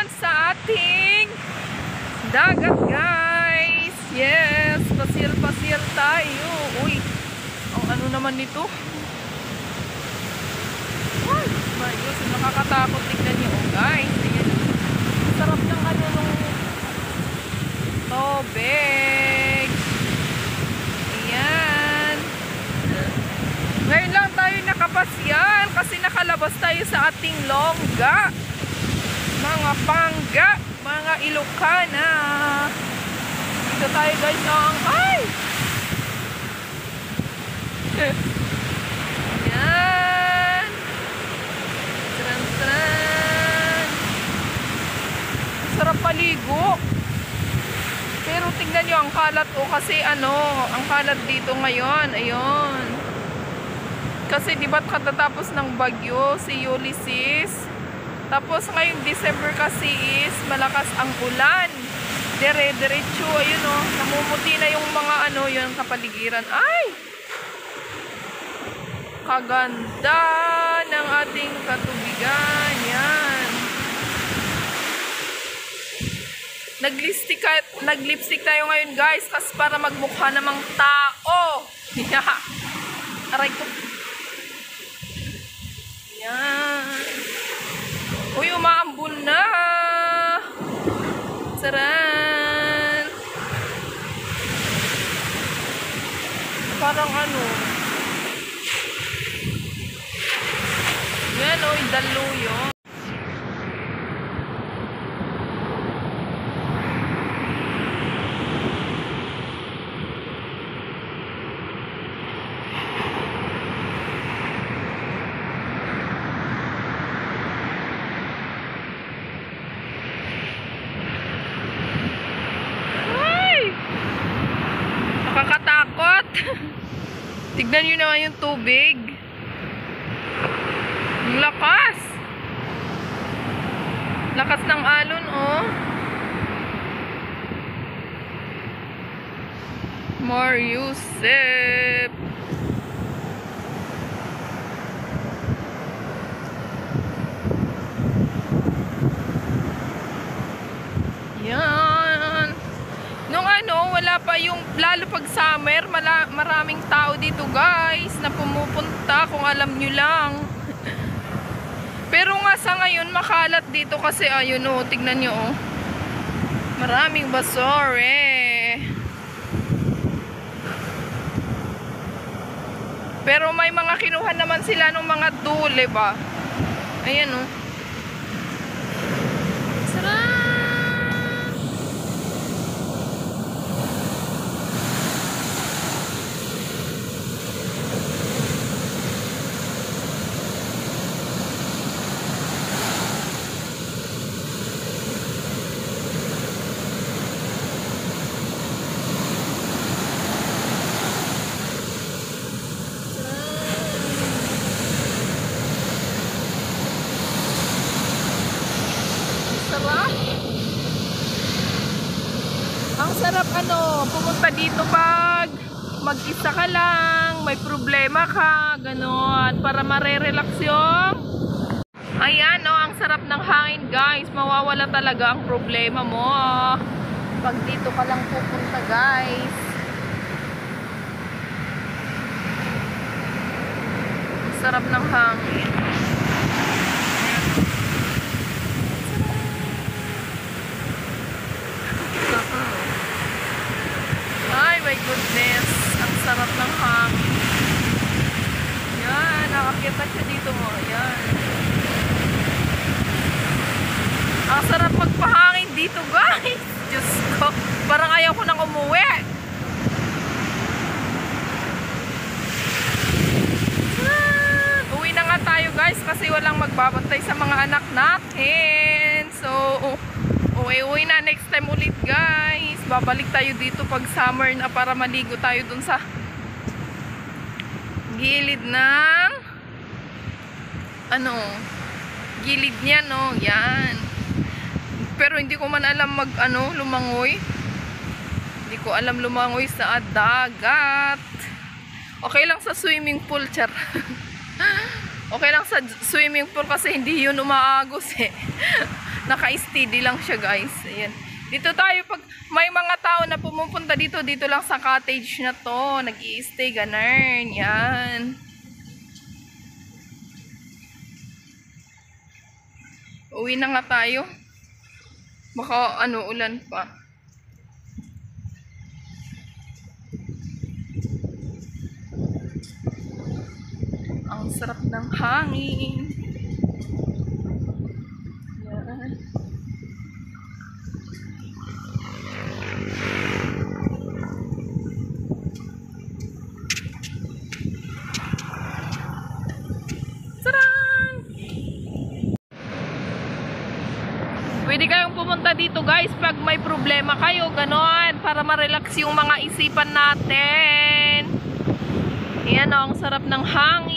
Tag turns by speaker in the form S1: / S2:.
S1: naman sa ating dagat, guys. Yes, pasyal-pasyal tayo. Uy, ang ano naman nito? Ay, my Diyos, nakakatakot. Tignan niyo, guys. Ayan. Sarap ng ano nung tubig. Ayan. Ngayon lang tayo nakapasyal kasi nakalabas tayo sa ating longga. Mga pangga, mga Ilocana. Dito tayo, guys, ng ay! Ayan. Tran-tran. Sarap paligo. Pero tingnan nyo ang kalat kasi ang kalat dito ngayon. Ayun. Kasi diba katatapos ng bagyo si Ulysses. Tapos ngayong December kasi is malakas ang ulan. Dire-diretso, ayun namumuti na yung mga yun kapaligiran. Ay! Kaganda ng ating katubigan. Yan. Nag-lipstick tayo ngayon, guys, kasi para magmukha namang tao. Yeah. Aray ko. Yan. Uy, umaambon na. Saran. Parang yan daluyo. Nakakatakot. Tignan nyo naman yung tubig. Ang lakas. Lakas ng alon, Mariusep. Yan. Nung wala pa yung, lalo pag summer, maraming tao dito, guys, na pumupunta, kung alam nyo lang. Pero nga sa ngayon, makalat dito kasi, ayun, tignan nyo, maraming basore. Pero may mga kinuha naman sila ng mga dule ba? Ayan, sarap. Ang sarap pumunta dito pag mag-isa ka lang, may problema ka, ganon, para marerelax yung ayan, ang sarap ng hangin, guys. Mawawala talaga ang problema mo pag dito ka lang pupunta, guys. Sarap ng hangin. Ay, my goodness. Ang sarap ng hangin. Yan, nakakita siya dito mo. Yan. Ang sarap magpahangin dito, guys. Diyos ko. Parang ayaw ko nang umuwi. Uwi na nga tayo, guys, kasi walang magbabantay sa mga anak natin. So, uwi na next time ulit, guys. Babalik tayo dito pag summer na para maligo tayo dun sa gilid ng gilid niya, yan. Pero hindi ko man alam lumangoy. Hindi ko alam lumangoy sa dagat. Okay lang sa swimming pool, char. Okay lang sa swimming pool kasi hindi yun umaagos Naka-steady lang siya, guys. Ayan. Dito tayo pag may mga tao na pumupunta dito, dito lang sa cottage na to. Nag-i-stay, ganun. Yan. Uwi na nga tayo. Baka ulan pa. Ang sarap ng hangin. Yan. Sarang! Pwede kayong pumunta dito, guys, pag may problema kayo, ganon, para ma-relax yung mga isipan natin. Ayan, ang sarap ng hangin.